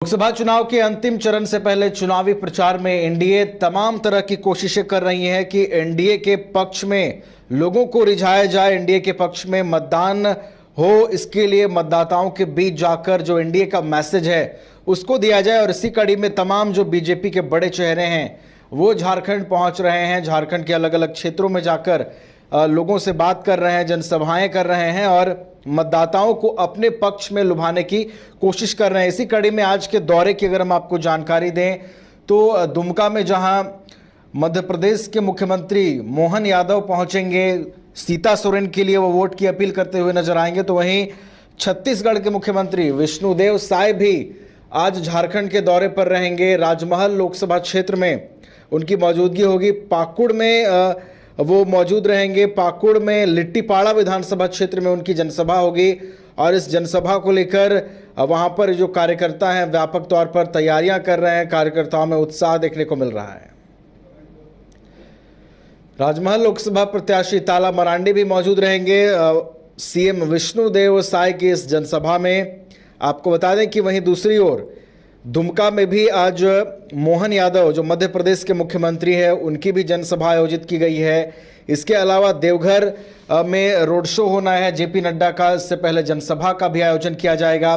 लोकसभा चुनाव के अंतिम चरण से पहले चुनावी प्रचार में एनडीए तमाम तरह की कोशिशें कर रही है कि एनडीए के पक्ष में लोगों को रिझाया जाए, एनडीए के पक्ष में मतदान हो। इसके लिए मतदाताओं के बीच जाकर जो एनडीए का मैसेज है उसको दिया जाए। और इसी कड़ी में तमाम जो बीजेपी के बड़े चेहरे हैं वो झारखंड पहुंच रहे हैं। झारखंड के अलग अलग क्षेत्रों में जाकर लोगों से बात कर रहे हैं, जनसभाएं कर रहे हैं और मतदाताओं को अपने पक्ष में लुभाने की कोशिश कर रहे हैं। इसी कड़ी में आज के दौरे की अगर हम आपको जानकारी दें तो दुमका में जहां मध्य प्रदेश के मुख्यमंत्री मोहन यादव पहुंचेंगे, सीता सोरेन के लिए वो वोट की अपील करते हुए नजर आएंगे, तो वहीं छत्तीसगढ़ के मुख्यमंत्री विष्णुदेव साय भी आज झारखंड के दौरे पर रहेंगे। राजमहल लोकसभा क्षेत्र में उनकी मौजूदगी होगी। पाकुड़ में वो मौजूद रहेंगे। पाकुड़ में लिट्टीपाड़ा विधानसभा क्षेत्र में उनकी जनसभा होगी और इस जनसभा को लेकर वहां पर जो कार्यकर्ता हैं व्यापक तौर पर तैयारियां कर रहे हैं। कार्यकर्ताओं में उत्साह देखने को मिल रहा है। राजमहल लोकसभा प्रत्याशी ताला मरांडी भी मौजूद रहेंगे सीएम विष्णुदेव साय की इस जनसभा में। आपको बता दें कि वहीं दूसरी ओर दुमका में भी आज मोहन यादव जो मध्य प्रदेश के मुख्यमंत्री हैं उनकी भी जनसभा आयोजित की गई है। इसके अलावा देवघर में रोड शो होना है जेपी नड्डा का। इससे पहले जनसभा का भी आयोजन किया जाएगा।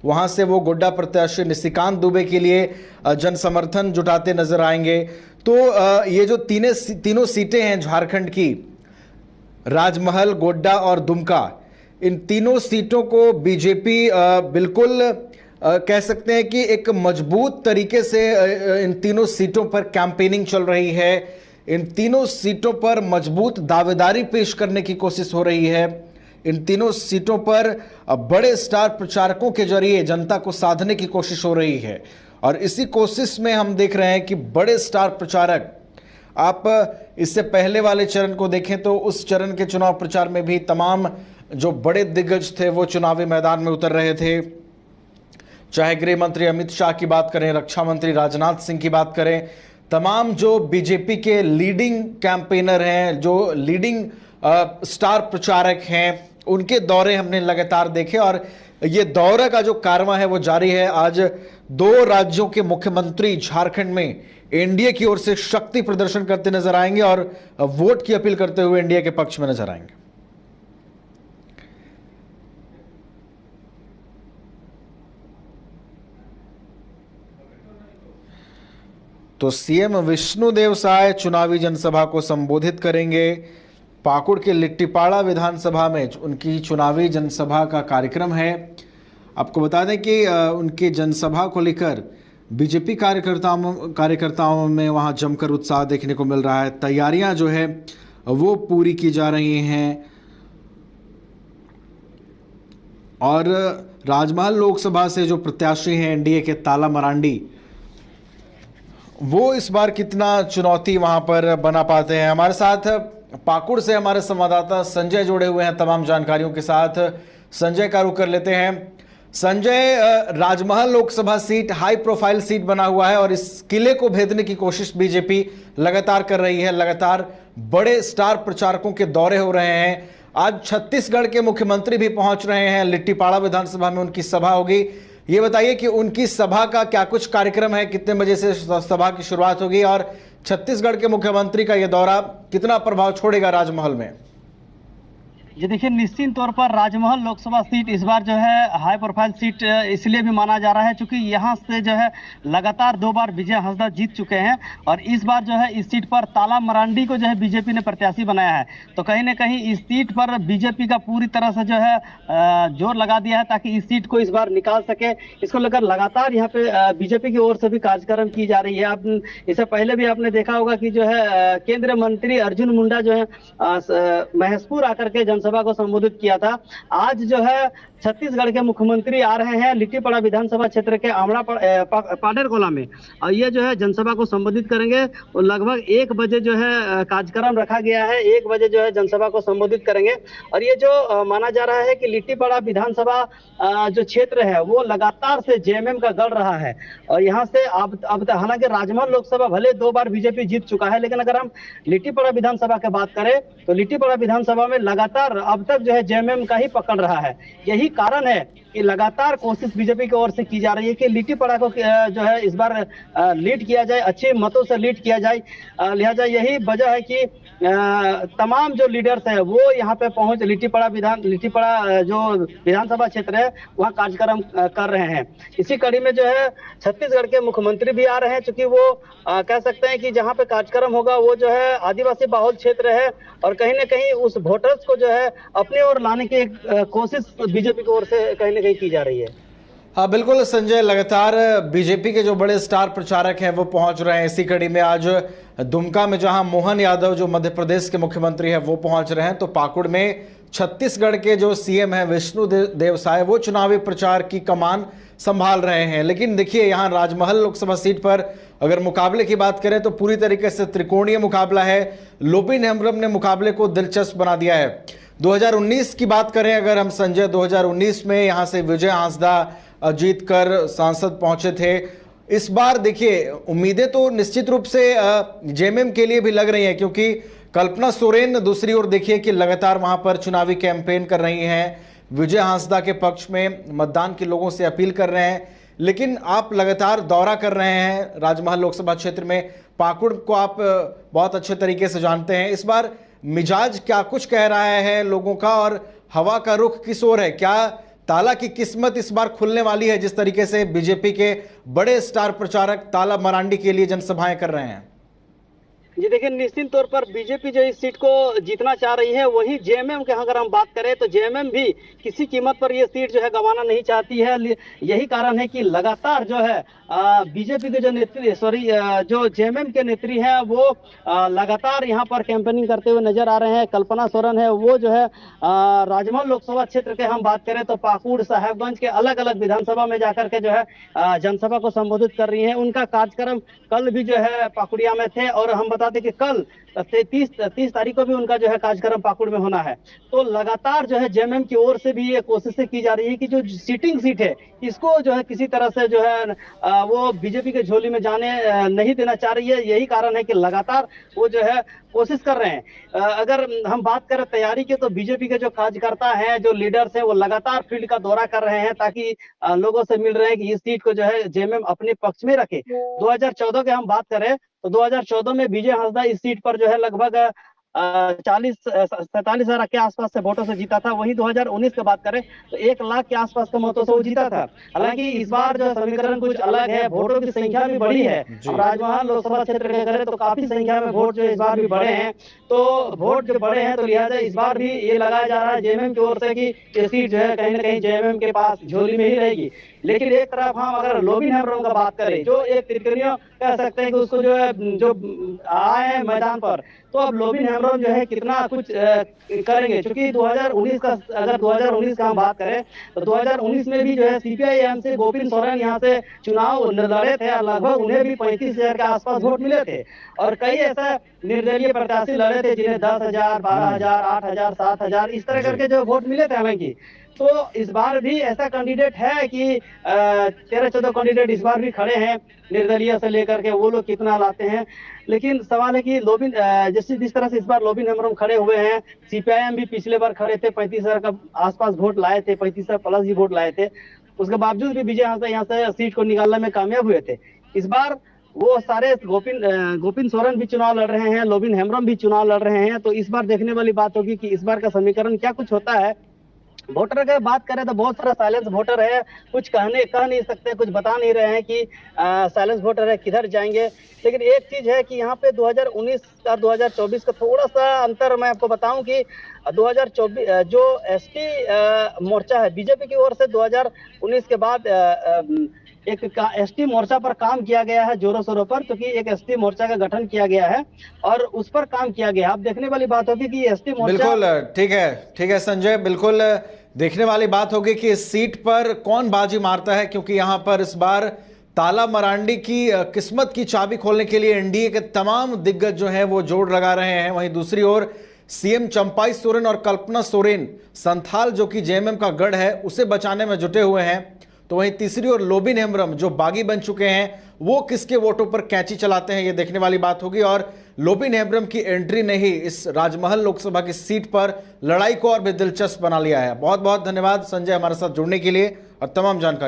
वहां से वो गोड्डा प्रत्याशी निशिकांत दुबे के लिए जन समर्थन जुटाते नजर आएंगे। तो ये जो तीनों सीटें हैं झारखंड की, राजमहल, गोड्डा और दुमका, इन तीनों सीटों को बीजेपी बिल्कुल कह सकते हैं कि एक मजबूत तरीके से इन तीनों सीटों पर कैंपेनिंग चल रही है। इन तीनों सीटों पर मजबूत दावेदारी पेश करने की कोशिश हो रही है। इन तीनों सीटों पर बड़े स्टार प्रचारकों के जरिए जनता को साधने की कोशिश हो रही है और इसी कोशिश में हम देख रहे हैं कि बड़े स्टार प्रचारक, आप इससे पहले वाले चरण को देखें तो उस चरण के चुनाव प्रचार में भी तमाम जो बड़े दिग्गज थे वो चुनावी मैदान में उतर रहे थे। चाहे गृह मंत्री अमित शाह की बात करें, रक्षा मंत्री राजनाथ सिंह की बात करें, तमाम जो बीजेपी के लीडिंग कैंपेनर हैं, जो लीडिंग स्टार प्रचारक हैं, उनके दौरे हमने लगातार देखे और ये दौरे का जो कारवां है वो जारी है। आज 2 राज्यों के मुख्यमंत्री झारखंड में एनडीए की ओर से शक्ति प्रदर्शन करते नजर आएंगे और वोट की अपील करते हुए एनडीए के पक्ष में नजर आएंगे। तो सीएम विष्णुदेव साय चुनावी जनसभा को संबोधित करेंगे। पाकुड़ के लिट्टीपाड़ा विधानसभा में उनकी चुनावी जनसभा का कार्यक्रम है। आपको बता दें कि उनकी जनसभा को लेकर बीजेपी कार्यकर्ताओं में वहां जमकर उत्साह देखने को मिल रहा है। तैयारियां जो है वो पूरी की जा रही हैं और राजमहल लोकसभा से जो प्रत्याशी हैं एनडीए के ताला मरांडी, वो इस बार कितना चुनौती वहां पर बना पाते हैं। हमारे साथ पाकुड़ से हमारे संवाददाता संजय जुड़े हुए हैं तमाम जानकारियों के साथ। संजय का रुख कर लेते हैं। Sanjay, Rajmahal Lok Sabha seat high profile seat बना हुआ है और इस किले को भेदने की कोशिश बीजेपी लगातार कर रही है। लगातार बड़े स्टार प्रचारकों के दौरे हो रहे हैं। आज छत्तीसगढ़ के मुख्यमंत्री भी पहुंच रहे हैं। लिट्टीपाड़ा विधानसभा में उनकी सभा होगी। ये बताइए कि उनकी सभा का क्या कुछ कार्यक्रम है, कितने बजे से सभा की शुरुआत होगी और छत्तीसगढ़ के मुख्यमंत्री का यह दौरा कितना प्रभाव छोड़ेगा राजमहल में? ये देखिए, निश्चित तौर पर राजमहल लोकसभा सीट इस बार जो है हाई प्रोफाइल सीट इसलिए भी माना जा रहा है क्योंकि यहाँ से जो है लगातार 2 बार विजय हांसदा जीत चुके हैं और इस बार जो है इस सीट पर ताला मरांडी को जो है बीजेपी ने प्रत्याशी बनाया है। तो कहीं ना कहीं इस सीट पर बीजेपी का पूरी तरह से जो है जोर लगा दिया है ताकि इस सीट को इस बार निकाल सके। इसको लेकर लगातार यहाँ पे बीजेपी की ओर से भी कार्यक्रम की जा रही है। आप इससे पहले भी आपने देखा होगा कि जो है केंद्रीय मंत्री अर्जुन मुंडा जो है महेशपुर आकर के जनसभा को संबोधित किया था। आज जो है छत्तीसगढ़ के मुख्यमंत्री आ रहे हैं लिट्टीपाड़ा विधानसभा क्षेत्र के आमड़ा पाडेरकोला में और ये जो है जनसभा को संबोधित करेंगे। और लगभग 1 बजे जो है कार्यक्रम रखा गया है। 1 बजे जो है जनसभा को संबोधित करेंगे और ये जो माना जा रहा है कि लिट्टीपाड़ा विधानसभा जो क्षेत्र है वो लगातार से जेएमएम का गढ़ रहा है और यहाँ से अब हालांकि राजमहल लोकसभा भले 2 बार बीजेपी जीत चुका है, लेकिन अगर हम लिट्टीपाड़ा विधानसभा की बात करें तो लिट्टीपाड़ा विधानसभा में लगातार अब तक जो है जेएमएम का ही पकड़ रहा है। यही कारण है कि लगातार कोशिश बीजेपी की ओर से की जा रही है कि लिट्टीपड़ा को जो है इस बार लीड किया जाए, अच्छे मतों से लीड किया जाए। लिहाजा यही वजह है कि तमाम जो लीडर्स हैं वो यहाँ पे पहुंच लिट्टीपड़ा जो विधानसभा क्षेत्र है वहाँ कार्यक्रम कर रहे हैं। इसी कड़ी में जो है छत्तीसगढ़ के मुख्यमंत्री भी आ रहे हैं, चूंकि वो कह सकते हैं कि जहाँ पे कार्यक्रम होगा वो जो है आदिवासी बहुल क्षेत्र है और कहीं ना कहीं उस वोटर्स को जो है अपने ओर लाने की कोशिश बीजेपी की ओर से कहीं ना कहीं की जा रही है। हाँ बिल्कुल संजय, लगातार बीजेपी के जो बड़े स्टार प्रचारक हैं वो पहुंच रहे हैं। इसी कड़ी में आज दुमका में जहां मोहन यादव जो मध्य प्रदेश के मुख्यमंत्री हैं वो पहुंच रहे हैं, तो पाकुड़ में छत्तीसगढ़ के जो सीएम हैं विष्णुदेव साय वो चुनावी प्रचार की कमान संभाल रहे हैं। लेकिन देखिए यहाँ राजमहल लोकसभा सीट पर अगर मुकाबले की बात करें तो पूरी तरीके से त्रिकोणीय मुकाबला है। लोबिन हेम्ब्रम ने मुकाबले को दिलचस्प बना दिया है। 2019 की बात करें अगर हम संजय, 2019 में यहाँ से विजय हांसदा जीतकर सांसद पहुंचे थे। इस बार देखिए उम्मीदें तो निश्चित रूप से जेएमएम के लिए भी लग रही हैं, क्योंकि कल्पना सोरेन दूसरी ओर देखिए कि लगातार वहां पर चुनावी कैंपेन कर रही हैं, विजय हांसदा के पक्ष में मतदान के लोगों से अपील कर रहे हैं। लेकिन आप लगातार दौरा कर रहे हैं राजमहल लोकसभा क्षेत्र में, पाकुड़ को आप बहुत अच्छे तरीके से जानते हैं। इस बार मिजाज क्या कुछ कह रहा है लोगों का और हवा का रुख किस ओर है? क्या ताला की किस्मत इस बार खुलने वाली है जिस तरीके से बीजेपी के बड़े स्टार प्रचारक ताला मरांडी के लिए जनसभाएं कर रहे हैं? जी देखिए, निश्चित तौर पर बीजेपी जो इस सीट को जीतना चाह रही है, वही जेएमएम के अगर हम बात करें तो जेएमएम भी किसी कीमत पर ये सीट जो है गंवाना नहीं चाहती है। यही कारण है कि लगातार जो है बीजेपी के जो नेत्री जो जेएमएम के नेत्री हैं वो लगातार यहाँ पर कैंपेनिंग करते हुए नजर आ रहे हैं। कल्पना सोरेन है वो जो है राजमहल लोकसभा क्षेत्र के हम बात करें तो पाकुड़, साहेबगंज के अलग अलग विधानसभा में जाकर के जो है जनसभा को संबोधित कर रही है। उनका कार्यक्रम कल भी जो है पाकुड़िया में थे और हम बता कि कल 30 तारीख को भी उनका जो है कार्यक्रम पाकुड़ में होना है। तो लगातार जो है जेएमएम की ओर से भी ये कोशिशें की जा रही है कि जो सिटिंग सीट है इसको जो है किसी तरह से जो है वो बीजेपी के झोली में जाने नहीं देना चाह रही है। यही कारण है कि लगातार वो जो है कोशिश कर रहे हैं। अगर हम बात करें तैयारी की तो बीजेपी के जो कार्यकर्ता हैं, जो लीडर्स हैं, वो लगातार फील्ड का दौरा कर रहे हैं ताकि लोगों से मिल रहे हैं कि इस सीट को जो है जेएमएम अपने पक्ष में रखे। 2014 की हम बात करें तो 2014 में विजय हांसदा इस सीट पर जो है लगभग 47,000 के आसपास से वोटों से जीता था। वहीं 2019 की बात करें तो 1 लाख के आसपास के मतों से वो जीता था। हालांकि इस बार जो समीकरण कुछ अलग है, वोटों की संख्या भी बढ़ी है। राजमहल लोकसभा क्षेत्र के करें तो काफी संख्या में वोट जो इस बार भी बढ़े हैं। तो वोट जो बढ़े हैं तो लिहाजा इस बार भी ये लगाया जा रहा है जेएमएम की ओर से कि ये सीट जो है कहीं ना कहीं जेएमएम के पास झोली में ही रहेगी। लेकिन एक तरफ हम अगर लोबिन हेम्ब्रम का बात करें जो एक त्रिकोणीय कह सकते हैं कि उसको जो है जो आए हैं मैदान पर, तो अब लोबिन हेम्ब्रम जो है कितना कुछ करेंगे। क्योंकि 2019 का अगर 2019 का हम बात करें तो 2019 में भी जो है सीपीआई-एम से गोविंद सोरेन यहाँ से चुनाव लड़े थे और लगभग उन्हें भी 35,000 के आसपास वोट मिले थे। और कई ऐसा निर्दलीय प्रत्याशी लड़े थे जिन्हें 10,000, 12,000, 8,000, 7,000 इस तरह करके जो वोट मिले थे हालांकि। तो इस बार भी ऐसा कैंडिडेट है कि 13-14 कैंडिडेट इस बार भी खड़े हैं निर्दलीय से लेकर के, वो लोग कितना लाते हैं। लेकिन सवाल है कि लोबिन जिस तरह से इस बार लोबिन हेम्ब्रम खड़े हुए हैं, सीपीआई-एम भी पिछले बार खड़े थे, 35,000 का आसपास वोट लाए थे, 35,000 प्लस ही वोट लाए थे। उसके बावजूद भी विजय हांसदा यहाँ से सीट को निकालने में कामयाब हुए थे। इस बार वो सारे गोविंद सोरेन भी चुनाव लड़ रहे हैं, लोबिन हेम्ब्रम भी चुनाव लड़ रहे हैं। तो इस बार देखने वाली बात होगी कि इस बार का समीकरण क्या कुछ होता है। वोटर की बात करें तो बहुत सारा साइलेंस वोटर है, कुछ कह नहीं सकते, कुछ बता नहीं रहे हैं कि साइलेंस वोटर है किधर जाएंगे। लेकिन एक चीज है कि यहाँ पे 2019 और 2024 का थोड़ा सा अंतर मैं आपको बताऊं कि 2024 जो एसटी मोर्चा है बीजेपी की ओर से 2019 के बाद एक एसटी मोर्चा पर काम किया गया है जोरों शोरों पर, क्योंकि एक एसटी मोर्चा का गठन किया गया है और उस पर काम किया गया। अब देखने वाली बात होगी कि एसटी मोर्चा, बिल्कुल ठीक है संजय, बिल्कुल देखने वाली बात होगी कि इस सीट पर कौन बाजी मारता है, क्योंकि यहां पर इस बार ताला मरांडी की किस्मत की चाबी खोलने के लिए एनडीए के तमाम दिग्गज जो हैं वो जोड़ लगा रहे हैं। वहीं दूसरी ओर सीएम चंपाई सोरेन और कल्पना सोरेन संथाल जो कि जेएमएम का गढ़ है उसे बचाने में जुटे हुए हैं। तो वहीं तीसरी ओर लोबिन हेम्ब्रम जो बागी बन चुके हैं वो किसके वोटों पर कैंची चलाते हैं ये देखने वाली बात होगी। और लोबिन हेम्ब्रम की एंट्री ने ही इस राजमहल लोकसभा की सीट पर लड़ाई को और भी दिलचस्प बना लिया है। बहुत बहुत धन्यवाद संजय हमारे साथ जुड़ने के लिए। और तमाम जानकारी